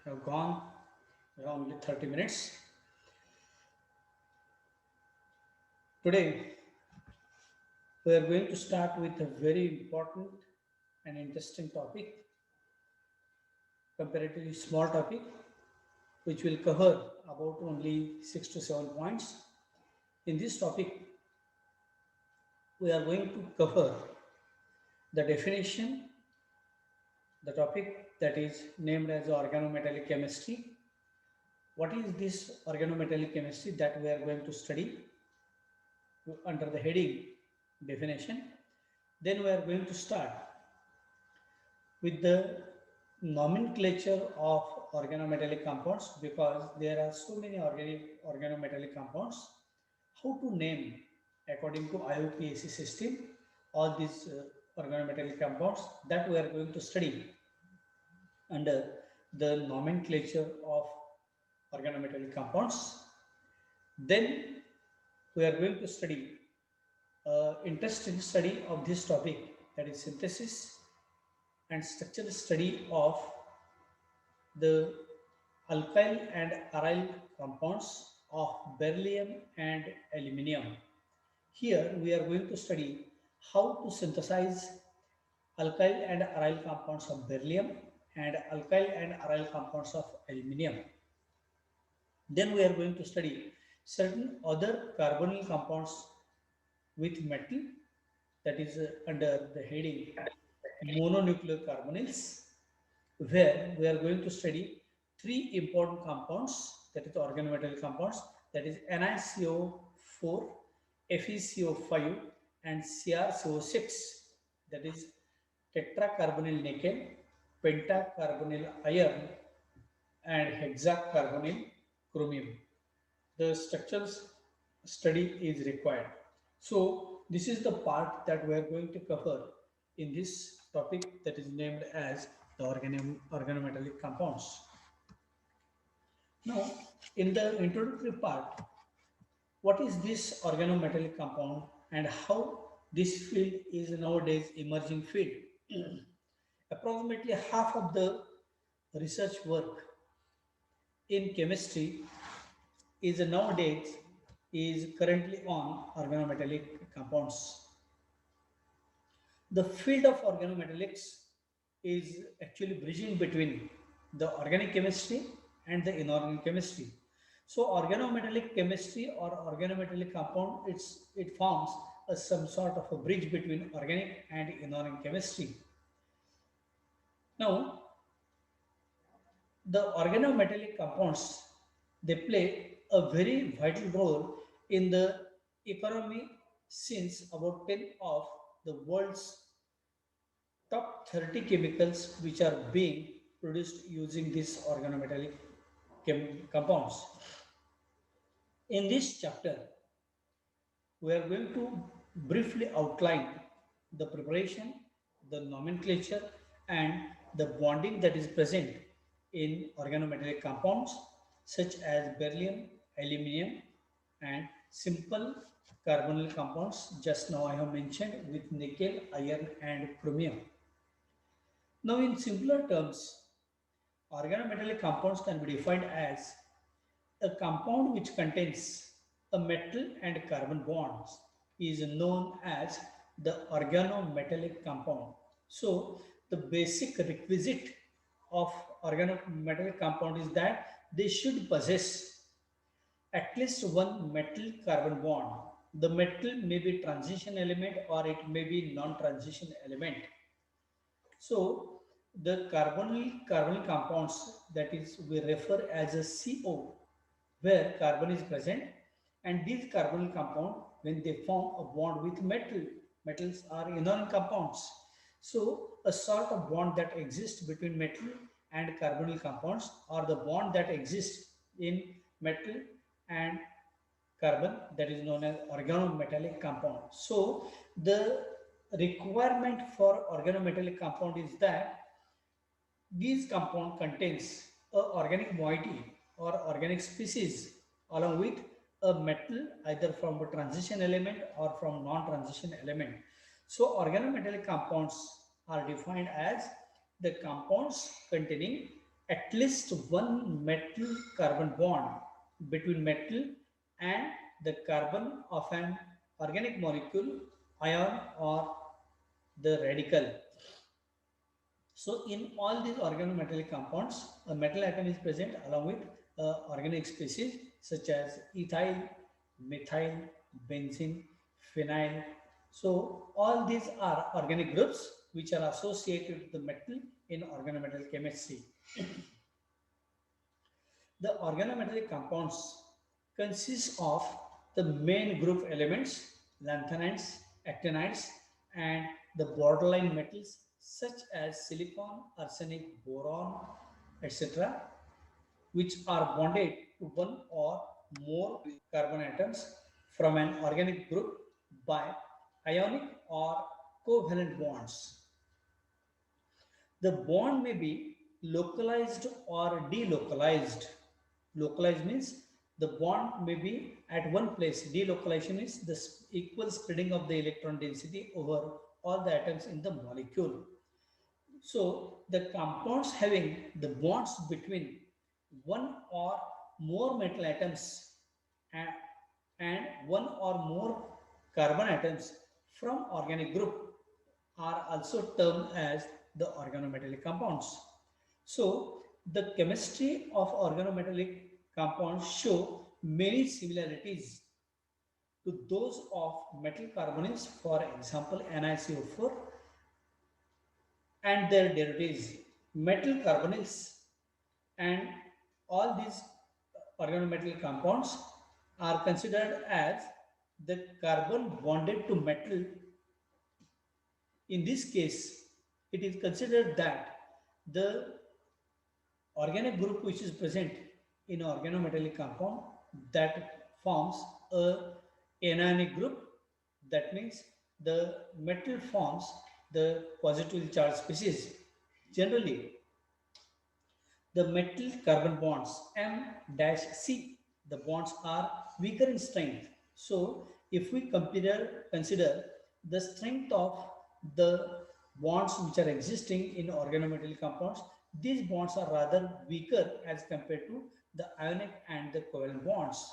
have gone around 30 minutes. Today, we are going to start with a very important and interesting topic, comparatively small topic, which will cover about only 6 to 7 points. In this topic, we are going to cover the definition, the topic that is named as organometallic chemistry. What is this organometallic chemistry that we are going to study under the heading definition? Then we are going to start with the nomenclature of organometallic compounds because there are so many organometallic compounds. How to name according to IUPAC system all these organometallic compounds that we are going to study under the nomenclature of organometallic compounds. Then we are going to study interesting study of this topic, that is synthesis and structural study of the alkyl and aryl compounds of beryllium and aluminium. Here we are going to study how to synthesize alkyl and aryl compounds of beryllium and alkyl and aryl compounds of aluminium. Then we are going to study certain other carbonyl compounds with metal, that is under the heading mononuclear carbonyls, where we are going to study three important compounds, that is organometallic compounds, that is NiCO4, FeCO5 and CrCO6, that is tetracarbonyl nickel, pentacarbonyl iron and hexacarbonyl chromium. The structures study is required. So this is the part that we are going to cover in this topic that is named as the organometallic compounds. Now, in the introductory part, what is this organometallic compound and how this field is nowadays emerging field? Approximately half of the research work in chemistry is nowadays is currently on organometallic compounds. The field of organometallics is actually bridging between the organic chemistry and the inorganic chemistry. So organometallic chemistry or organometallic compound, it forms some sort of a bridge between organic and inorganic chemistry. Now, the organometallic compounds, they play a very vital role in the economy, since about 10 of the world's top 30 chemicals which are being produced using these organometallic compounds. In this chapter, we are going to briefly outline the preparation, the nomenclature, and the bonding that is present in organometallic compounds such as beryllium, aluminium, and simple carbonyl compounds. Just now I have mentioned with nickel, iron, and chromium. Now, in simpler terms, organometallic compounds can be defined as a compound which contains a metal and carbon bonds is known as the organometallic compound. So, the basic requisite of organometallic compound is that they should possess at least one metal carbon bond. The metal may be transition element or it may be non-transition element. So the carbonyl compounds, that is we refer as a CO, where carbon is present, and these carbonyl compound, when they form a bond with metals are inorganic compounds. So a sort of bond that exists between metal and carbonyl compounds, or the bond that exists in metal and carbon, that is known as organometallic compound. So the requirement for organometallic compound is that these compound contains a organic moiety or organic species along with a metal either from a transition element or from non-transition element. So organometallic compounds are defined as the compounds containing at least one metal carbon bond between metal and the carbon of an organic molecule, ion, or the radical. So in all these organometallic compounds, a metal atom is present along with organic species such as ethyl, methyl, benzene, phenyl. So all these are organic groups which are associated with the metal in organometallic chemistry. The organometallic compounds consist of the main group elements, lanthanides, actinides, and the borderline metals such as silicon, arsenic, boron, etc., which are bonded to one or more carbon atoms from an organic group by ionic or covalent bonds. The bond may be localized or delocalized. Localized means the bond may be at one place. Delocalization is the equal spreading of the electron density over all the atoms in the molecule. So the compounds having the bonds between one or more metal atoms and, and one or more carbon atoms from organic group are also termed as the organometallic compounds. So the chemistry of organometallic compounds show many similarities to those of metal carbonyls, for example NiCO4 and their derivatives, metal carbonyls, and all these organometallic compounds are considered as the carbon bonded to metal. In this case, it is considered that the organic group which is present in an organometallic compound that forms a anionic group. That means the metal forms the positively charged species. Generally, the metal carbon bonds M-C, the bonds are weaker in strength. So if we consider the strength of the bonds which are existing in organometallic compounds, these bonds are rather weaker as compared to the ionic and the covalent bonds.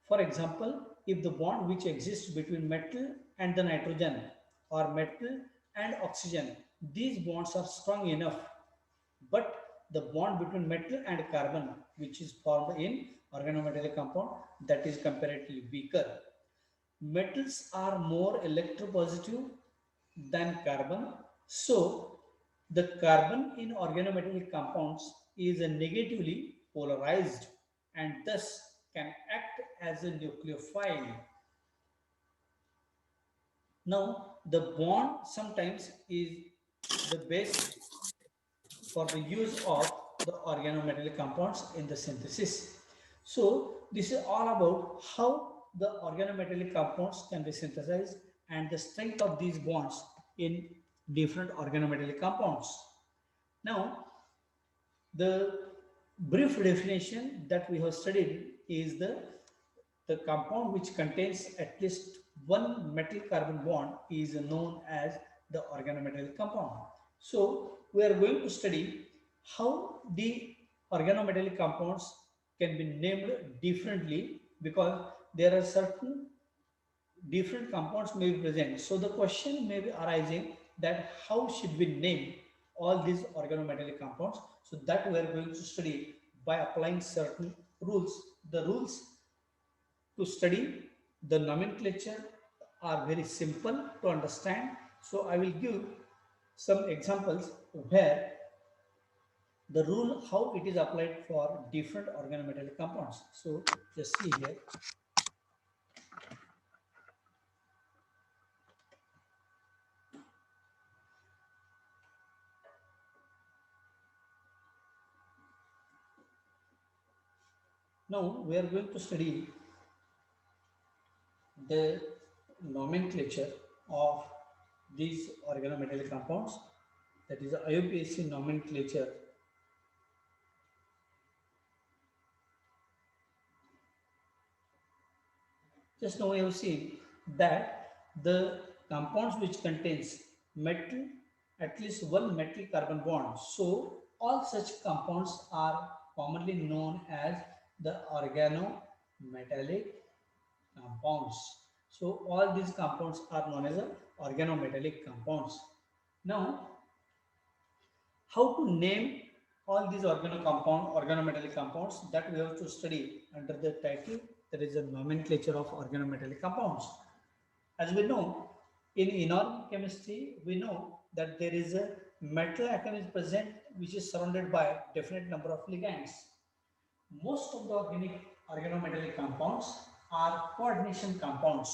For example, if the bond which exists between metal and the nitrogen or metal and oxygen, these bonds are strong enough, but the bond between metal and carbon which is formed in organometallic compound, that is comparatively weaker. Metals are more electropositive than carbon, so the carbon in organometallic compounds is negatively polarized and thus can act as a nucleophile. Now the bond sometimes is the base for the use of the organometallic compounds in the synthesis. So this is all about how the organometallic compounds can be synthesized and the strength of these bonds in different organometallic compounds. Now, the brief definition that we have studied is the compound which contains at least one metal carbon bond is known as the organometallic compound. So we are going to study how the organometallic compounds can be named differently because there are certain different compounds may be present. So the question may be arising that how should we name all these organometallic compounds? So that we are going to study by applying certain rules. The rules to study the nomenclature are very simple to understand. So I will give some examples where the rule how it is applied for different organometallic compounds. So just see here. Now we are going to study the nomenclature of these organometallic compounds, that is the IUPAC nomenclature. Just now we have seen that the compounds which contains metal, at least one metal carbon bond. So All such compounds are commonly known as the organometallic compounds. So all these compounds are known as organometallic compounds. Now, how to name all these organometallic compounds, that we have to study under the title. There is a nomenclature of organometallic compounds. As we know, in inorganic chemistry, we know that there is a metal atom is present which is surrounded by definite number of ligands. Most of the organometallic compounds are coordination compounds.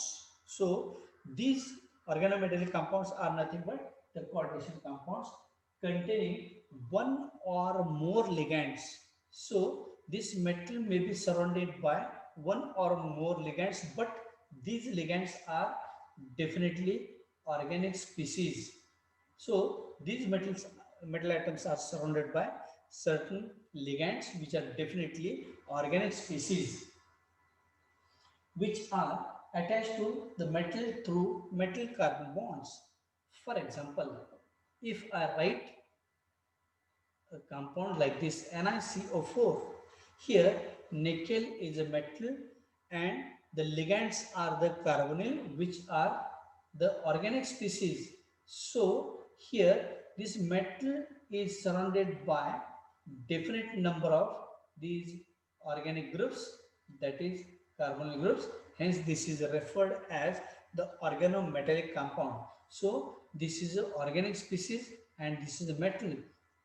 So these organometallic compounds are nothing but the coordination compounds containing one or more ligands. So this metal may be surrounded by one or more ligands, but these ligands are definitely organic species. So these metal atoms are surrounded by certain ligands which are definitely organic species, which are attached to the metal through metal carbon bonds. For example, if I write a compound like this NiCO4, here nickel is a metal and the ligands are the carbonyl, which are the organic species. So here this metal is surrounded by definite number of these organic groups, that is carbonyl groups. Hence this is referred as the organometallic compound. So this is an organic species and this is a metal.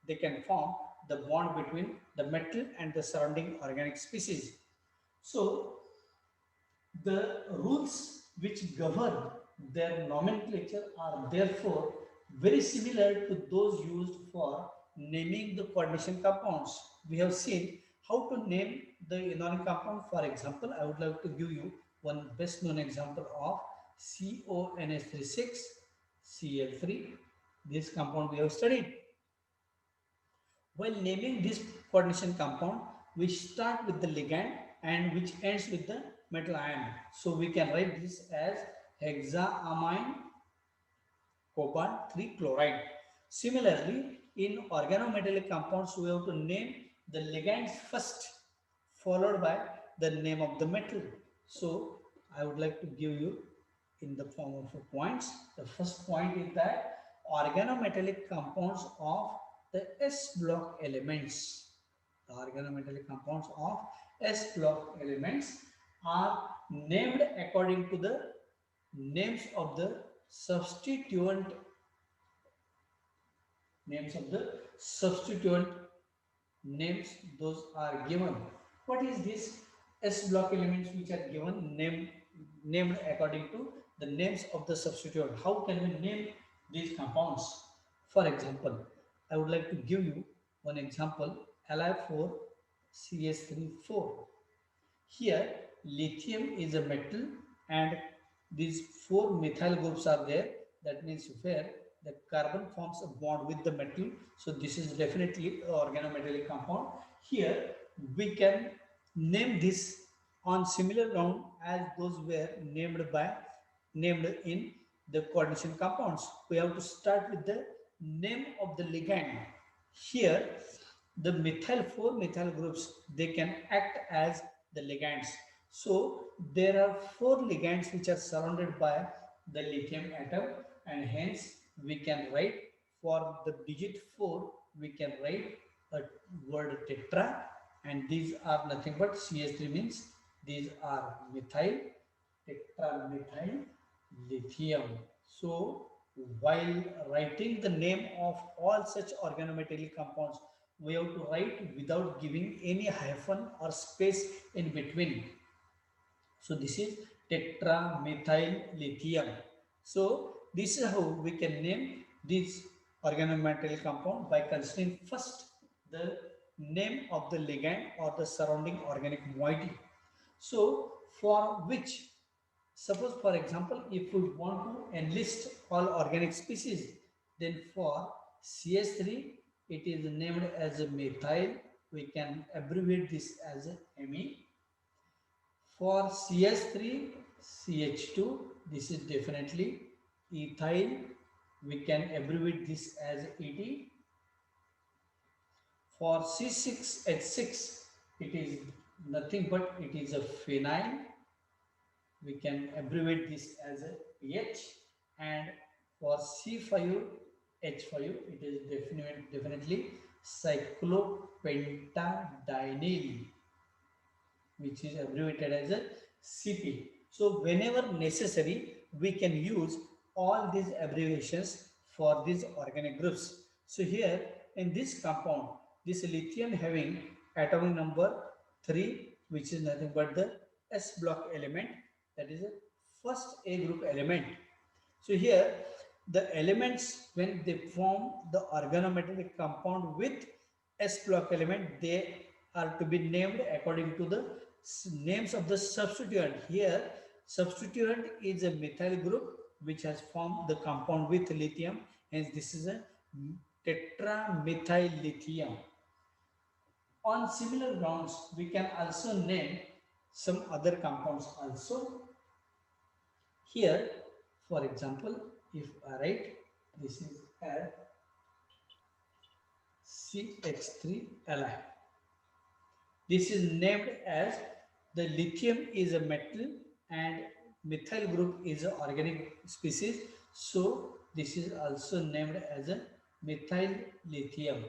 They can form the bond between the metal and the surrounding organic species. So the rules which govern their nomenclature are therefore very similar to those used for naming the coordination compounds. We have seen how to name the inorganic compound. For example, I would like to give you one best known example of CONH36 Cl3. This compound we have studied. While naming this coordination compound, we start with the ligand and which ends with the metal ion. So we can write this as hexaamine cobalt 3 chloride. Similarly, in organometallic compounds, we have to name the ligands first, followed by the name of the metal. So I would like to give you in the form of points. The first point is that organometallic compounds of the S block elements, the organometallic compounds of S block elements are named according to the names of the substituent names, those are given. What is this S block elements which are given named according to the names of the substituent? How can we name these compounds? For example, I would like to give you one example, Li4CH34. Here lithium is a metal and these four methyl groups are there. That means where the carbon forms a bond with the metal. So this is definitely an organometallic compound. Here we can name this on similar ground as those were named in the coordination compounds. We have to start with the name of the ligand. Here the four methyl groups, they can act as the ligands. So there are four ligands which are surrounded by the lithium atom, and hence we can write for the digit 4, we can write a word tetra, and these are nothing but CH3 means these are methyl, tetramethyl lithium. So while writing the name of all such organometallic compounds, we have to write without giving any hyphen or space in between. So this is tetramethyl lithium. So this is how we can name this organometallic compound by considering first the name of the ligand or the surrounding organic moiety. So for which, suppose for example, if we want to enlist all organic species, then for CH3 it is named as a methyl. We can abbreviate this as a Me. For CH3, CH2, this is definitely ethyl. We can abbreviate this as ET. For C6H6, it is nothing but it is a phenyl. We can abbreviate this as a PH. And for C5H5, it is definitely cyclopentadienyl, which is abbreviated as a CP. So whenever necessary, we can use all these abbreviations for these organic groups. So here in this compound, this lithium having atomic number 3, which is nothing but the S block element, that is a first A group element. So here the elements, when they form the organometallic compound with S block element, they are to be named according to the names of the substituent. Here substituent is a methyl group which has formed the compound with lithium, hence this is a tetramethyl lithium. On similar grounds, we can also name some other compounds also. Here, for example, if I write this is a CH3Li. This is named as the lithium is a metal and methyl group is an organic species. So this is also named as a methyl lithium.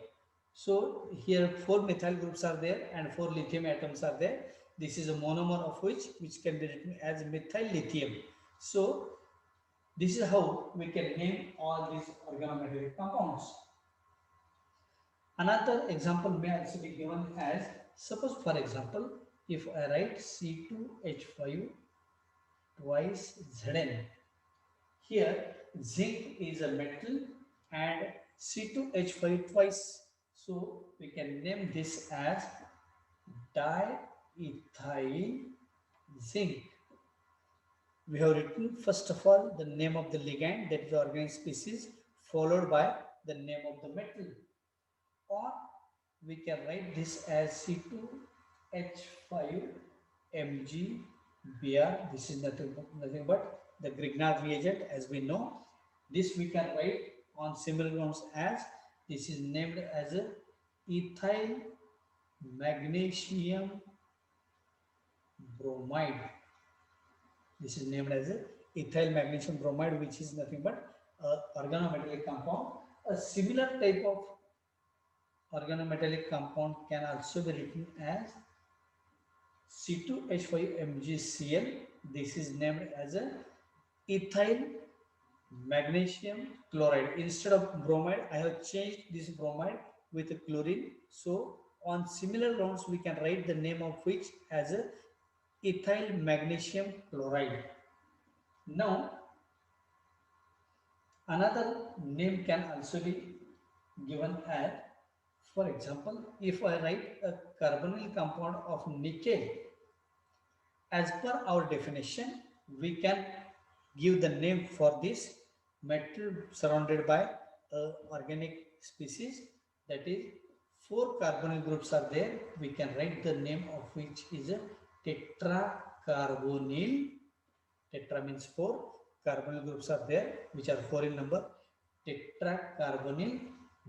So here 4 methyl groups are there and 4 lithium atoms are there. This is a monomer of which can be written as methyl lithium. So this is how we can name all these organometallic compounds. Another example may also be given as, suppose for example, if I write C2H5 twice Zn. Here zinc is a metal and C2H5 twice. So we can name this as diethyl zinc. We have written first of all the name of the ligand, that is the organic species, followed by the name of the metal. Or we can write this as C2H5MgBr. This is nothing but the Grignard reagent, as we know. This we can write on similar grounds as, this is named as a ethyl magnesium bromide. This is named as a ethyl magnesium bromide, which is nothing but organometallic compound. A similar type of organometallic compound can also be written as C2H5MgCl. This is named as a ethyl magnesium chloride. Instead of bromide, I have changed this bromide with chlorine. So on similar grounds, we can write the name of which as a ethyl magnesium chloride. Now, another name can also be given as, for example, if I write a carbonyl compound of nickel, as per our definition, we can give the name for this metal surrounded by organic species, that is 4 carbonyl groups are there. We can write the name of which is a tetracarbonyl. Tetra means 4, carbonyl groups are there which are 4 in number, tetracarbonyl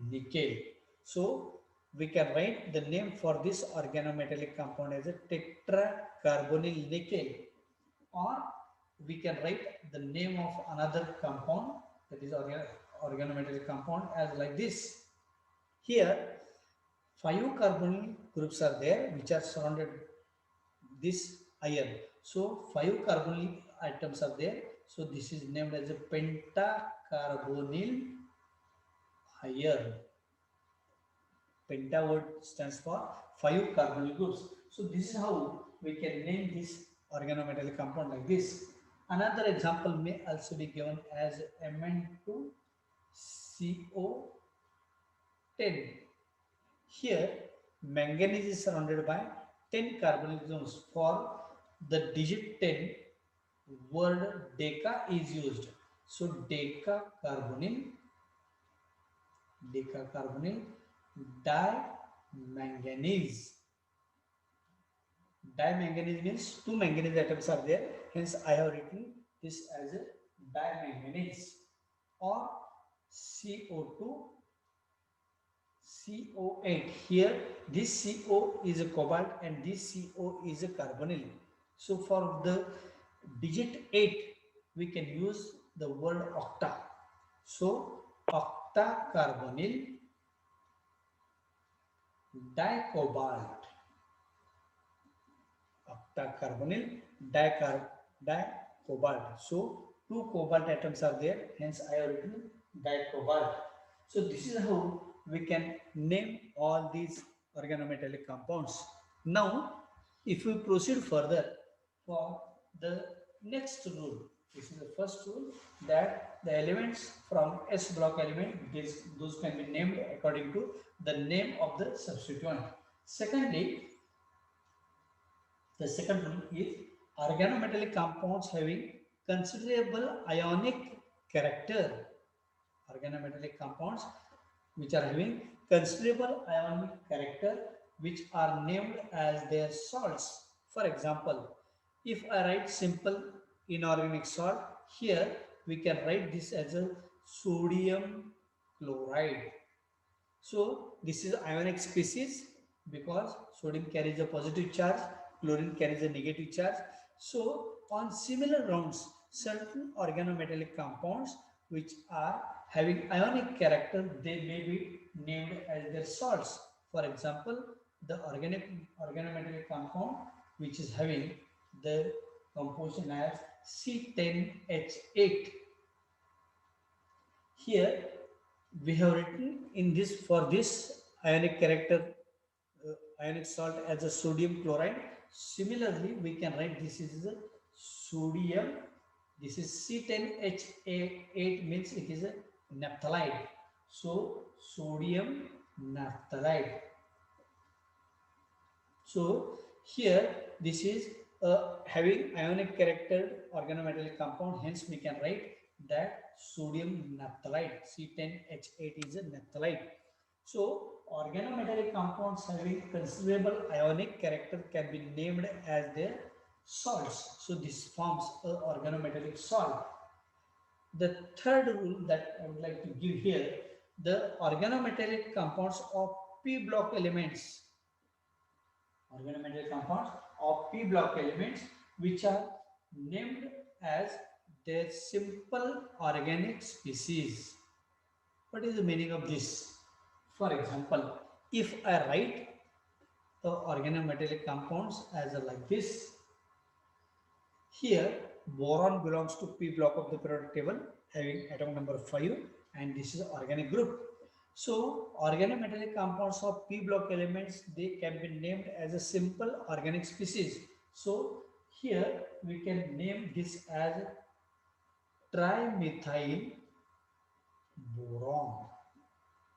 nickel. So we can write the name for this organometallic compound as a tetracarbonyl nickel, or we can write the name of another compound, that is organometallic compound, as like this. Here 5 carbonyl groups are there which are surrounded this iron. So 5 carbonyl atoms are there. So this is named as a pentacarbonyl iron. Penta word stands for 5 carbonyl groups. So this is how we can name this organometallic compound like this. Another example may also be given as Mn2CO10. Here manganese is surrounded by 10 carbonyl groups. For the digit 10, word deca is used. So decacarbonyl dimanganese. Dimanganese means 2 manganese atoms are there. Hence, I have written this as a dimanganese. Or CO2 CO8. Here this CO is a cobalt and this CO is a carbonyl. So for the digit 8 we can use the word octa. So octa carbonyl dicobalt. Octacarbonyl dicobalt. So two cobalt atoms are there, hence I have written dicobalt. So this is how we can name all these organometallic compounds. Now if we proceed further for the next rule, this is the first rule, that the elements from S block element, those can be named according to the name of the substituent. Secondly, the second rule is organometallic compounds having considerable ionic character. Organometallic compounds which are having considerable ionic character, which are named as their salts. For example, if I write simple inorganic salt, here we can write this as a sodium chloride. So this is ionic species because sodium carries a positive charge, chlorine carries a negative charge. So on similar grounds, certain organometallic compounds which are having ionic character, they may be named as their salts. For example, the organometallic compound which is having the composition as C10H8. Here we have written in this, for this ionic character, ionic salt as a sodium chloride. Similarly, we can write this is a sodium. This is C10H8 means it is a naphthalide. So sodium naphthalide. So here this is having ionic character organometallic compound, hence we can write that sodium naphthalide. C10H8 is a naphthalide. So organometallic compounds having considerable ionic character can be named as their salts. So this forms a organometallic salt. The third rule that I would like to give here, the organometallic compounds of p block elements, organometallic compounds of p block elements which are named as their simple organic species. What is the meaning of this? For example, if I write the organometallic compounds as like this, here boron belongs to p block of the periodic table having atom number 5 and this is organic group. So organometallic compounds of p block elements, they can be named as a simple organic species. So here we can name this as trimethyl boron.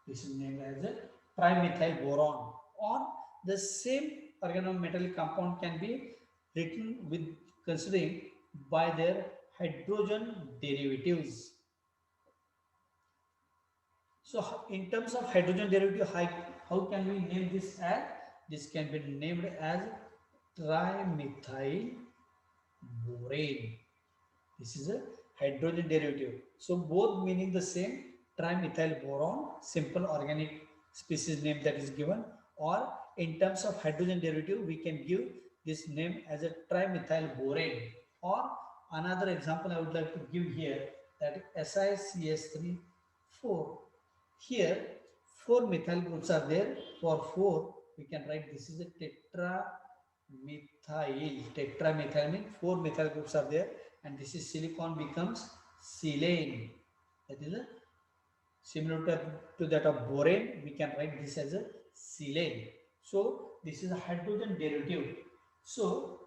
This is named as a trimethyl boron. Or the same organometallic compound can be written with considering by their hydrogen derivatives. So in terms of hydrogen derivative, how can we name this as? This can be named as trimethyl borane. This is a hydrogen derivative. So both meaning the same, trimethyl boron, simple organic species name that is given, or in terms of hydrogen derivative, we can give this name as a trimethyl borane. Or another example I would like to give here, that SiCS3 4. Here 4 methyl groups are there. For 4 we can write this is a tetramethyl means 4 methyl groups are there, and this is silicon becomes silane. That is a similar to that of borane, we can write this as a silane. So this is a hydrogen derivative. So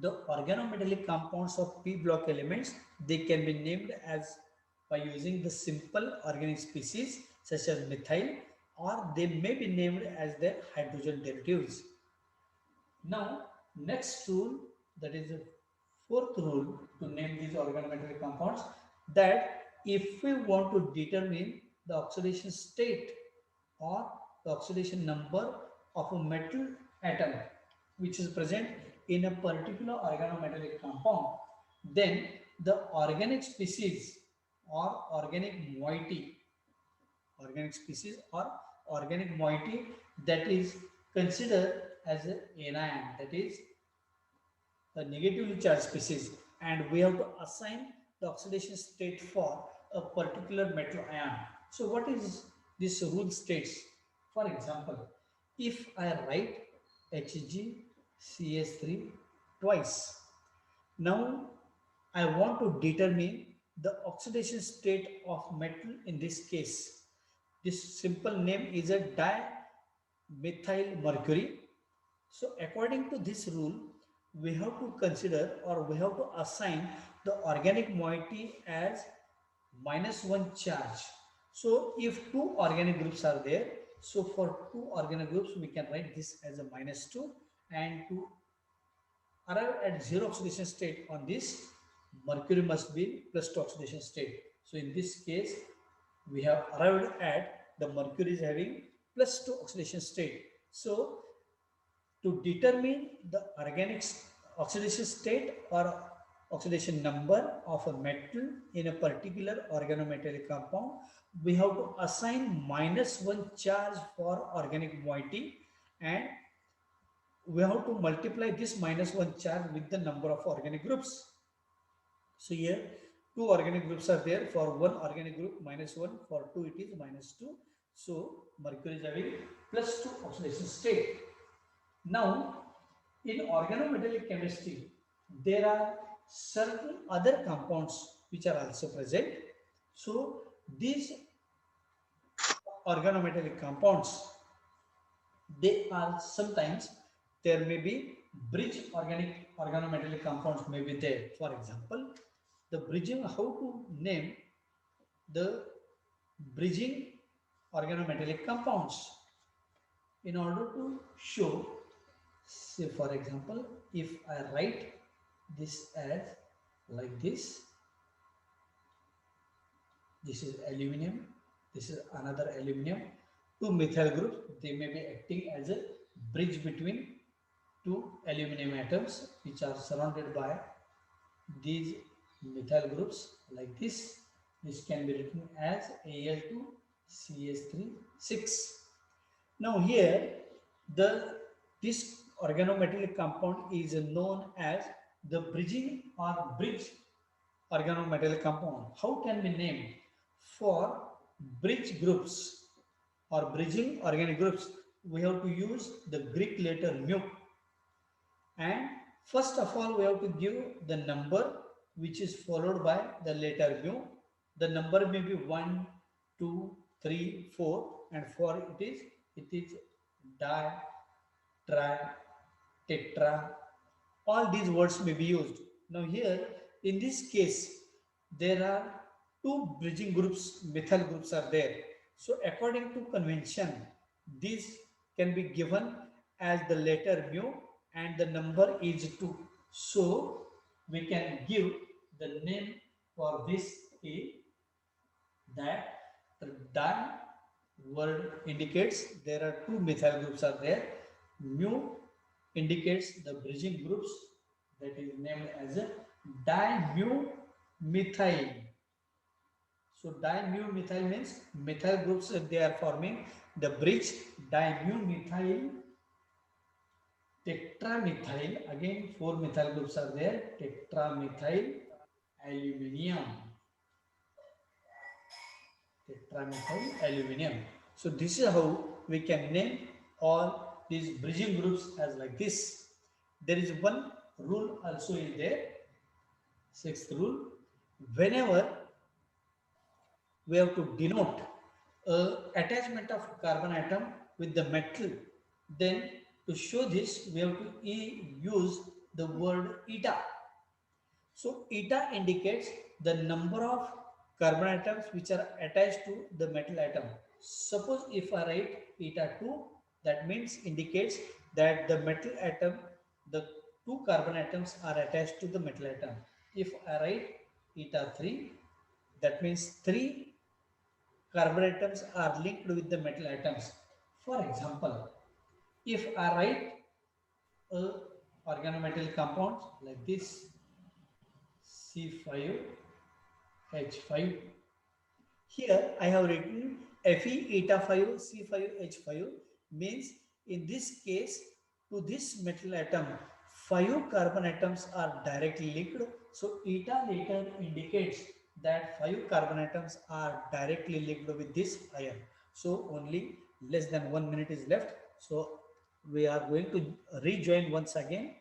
the organometallic compounds of p block elements, they can be named as by using the simple organic species such as methyl, or they may be named as their hydrogen derivatives. Now next rule, that is the fourth rule to name these organometallic compounds, that if we want to determine the oxidation state or the oxidation number of a metal atom which is present in a particular organometallic compound, then the organic species or organic moiety, organic species or organic moiety that is considered as an anion, that is a negatively charged species, and we have to assign the oxidation state for a particular metal ion. So what is this rule states? For example, if I write HgCH3 twice, now I want to determine the oxidation state of metal in this case. This simple name is a dimethyl mercury. So according to this rule, we have to consider or we have to assign the organic moiety as -1 charge. So if two organic groups are there, so for two organic groups we can write this as a -2, and to arrive at zero oxidation state on this, mercury must be +2 oxidation state. So in this case, we have arrived at the mercury is having +2 oxidation state. So to determine the organic oxidation state or oxidation number of a metal in a particular organometallic compound, we have to assign -1 charge for organic moiety, and we have to multiply this -1 charge with the number of organic groups. So here two organic groups are there. For one organic group -1, for two it is -2. So mercury is having +2 oxidation state. Now in organometallic chemistry, there are certain other compounds which are also present. So these organometallic compounds, they are sometimes, there may be bridge organic organometallic compounds may be there. For example, the bridging, how to name the bridging organometallic compounds? In order to show, say for example, if I write this as like this is aluminum, this is another aluminum, two methyl groups, they may be acting as a bridge between two aluminum atoms which are surrounded by these methyl groups like this. This can be written as Al2CH3 6. Now here the this organometallic compound is known as the bridging or bridge organometallic compound. How can we name? For bridge groups or bridging organic groups, we have to use the Greek letter mu, and first of all we have to give the number which is followed by the letter mu. The number may be 1, 2, 3, 4, and for it is di, tri, tetra, all these words may be used. Now here in this case there are two bridging groups, methyl groups are there. So according to convention, this can be given as the letter mu and the number is 2. So we can give the name for this is that the di word indicates there are two methyl groups are there. Mu indicates the bridging groups, that is named as a dimu-methyl. So dimu-methyl means methyl groups they are forming the bridge. Dimu-methyl, tetramethyl, again four methyl groups are there. Tetramethyl aluminium. Tetramethyl aluminium. So this is how we can name all these bridging groups as like this. There is one rule also is there. Sixth rule, whenever we have to denote attachment of carbon atom with the metal, then to show this we have to use the word eta. So eta indicates the number of carbon atoms which are attached to the metal atom. Suppose if I write eta 2, that means indicates that the metal atom, the two carbon atoms are attached to the metal atom. If I write eta 3, that means 3 carbon atoms are linked with the metal atoms. For example, if I write a organometallic compound like this C5H5, here I have written Fe eta 5 C5H5 means in this case to this metal atom 5 carbon atoms are directly linked. So eta later indicates that 5 carbon atoms are directly linked with this ion. So only less than 1 minute is left. So we are going to rejoin once again